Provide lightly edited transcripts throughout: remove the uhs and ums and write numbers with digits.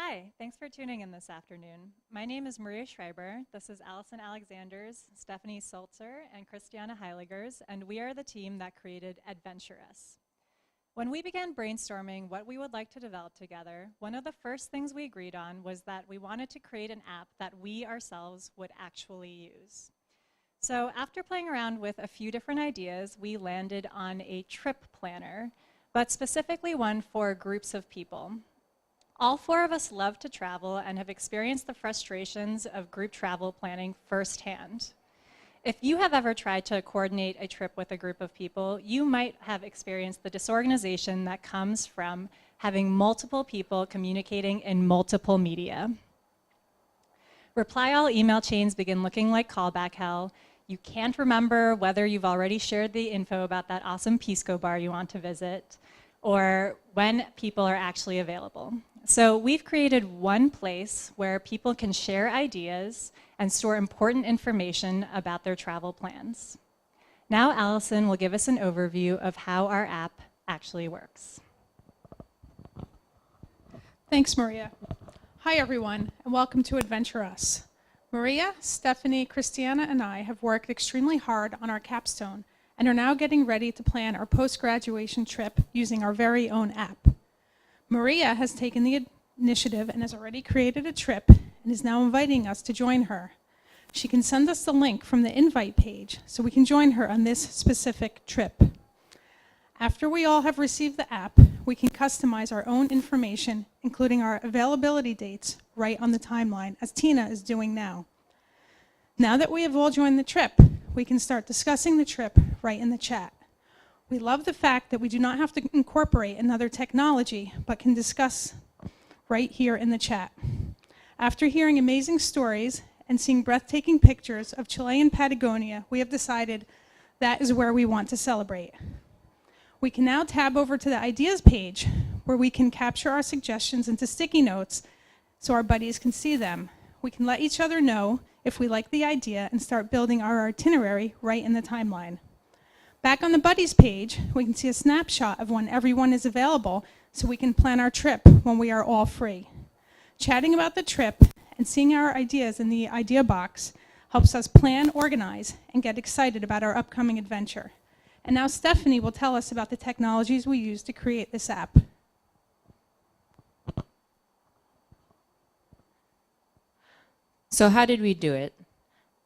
Hi, thanks for tuning in this afternoon. My name is Maria Schreiber. This is Allison Alexander's, Stephanie Sulzer, and Christiana Heiligers, and we are the team that created adventureUs. When we began brainstorming what we would like to develop together, one of the first things we agreed on was that we wanted to create an app that we ourselves would actually use. So after playing around with a few different ideas, we landed on a trip planner, but specifically one for groups of people. All four of us love to travel and have experienced the frustrations of group travel planning firsthand. If you have ever tried to coordinate a trip with a group of people, you might have experienced the disorganization that comes from having multiple people communicating in multiple media. Reply all email chains begin looking like callback hell. You can't remember whether you've already shared the info about that awesome Pisco bar you want to visit, or when people are actually available. So we've created one place where people can share ideas and store important information about their travel plans. Now Allison will give us an overview of how our app actually works. Thanks, Maria. Hi, everyone, and welcome to adventureUs. Maria, Stephanie, Christiana, and I have worked extremely hard on our capstone and are now getting ready to plan our post-graduation trip using our very own app. Maria has taken the initiative and has already created a trip and is now inviting us to join her. She can send us the link from the invite page so we can join her on this specific trip. After we all have received the app, we can customize our own information, including our availability dates, right on the timeline, as Tina is doing now. Now that we have all joined the trip, we can start discussing the trip right in the chat. We love the fact that we do not have to incorporate another technology, but can discuss right here in the chat. After hearing amazing stories and seeing breathtaking pictures of Chilean Patagonia, we have decided that is where we want to celebrate. We can now tab over to the ideas page, where we can capture our suggestions into sticky notes so our buddies can see them. We can let each other know if we like the idea and start building our itinerary right in the timeline. Back on the buddies page, we can see a snapshot of when everyone is available so we can plan our trip when we are all free. Chatting about the trip and seeing our ideas in the idea box helps us plan, organize, and get excited about our upcoming adventure. And now Stephanie will tell us about the technologies we use to create this app. So how did we do it?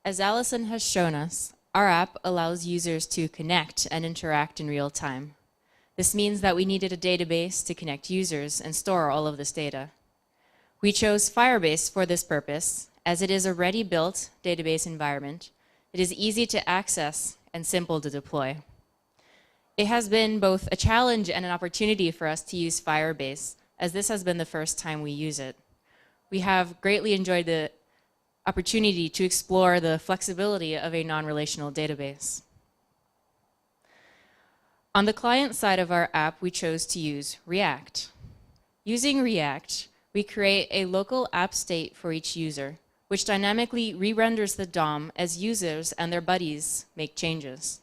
As Allison has shown us, our app allows users to connect and interact in real time. This means that we needed a database to connect users and store all of this data. We chose Firebase for this purpose, as it is a ready-built database environment. It is easy to access and simple to deploy. It has been both a challenge and an opportunity for us to use Firebase, as this has been the first time we use it. We have greatly enjoyed the opportunity to explore the flexibility of a non-relational database. On the client side of our app, we chose to use React. Using React, we create a local app state for each user, which dynamically re-renders the DOM as users and their buddies make changes.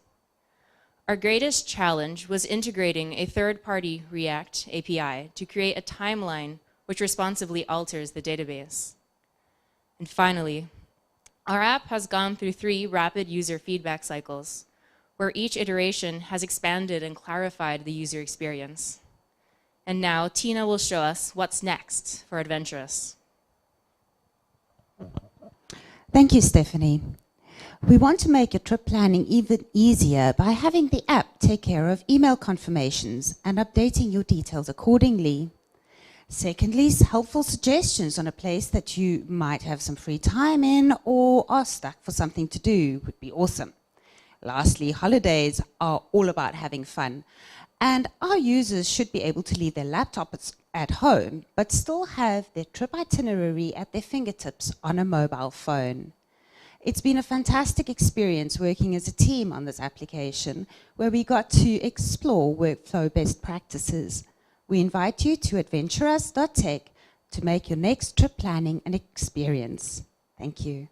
Our greatest challenge was integrating a third-party React API to create a timeline which responsively alters the database. And finally, our app has gone through 3 rapid user feedback cycles, where each iteration has expanded and clarified the user experience. And now Tina will show us what's next for adventureUs. Thank you, Stephanie. We want to make your trip planning even easier by having the app take care of email confirmations and updating your details accordingly. Secondly, helpful suggestions on a place that you might have some free time in or are stuck for something to do would be awesome. Lastly, holidays are all about having fun, and our users should be able to leave their laptops at home but still have their trip itinerary at their fingertips on a mobile phone. It's been a fantastic experience working as a team on this application, where we got to explore workflow best practices. We invite you to adventureus.tech to make your next trip planning an experience. Thank you.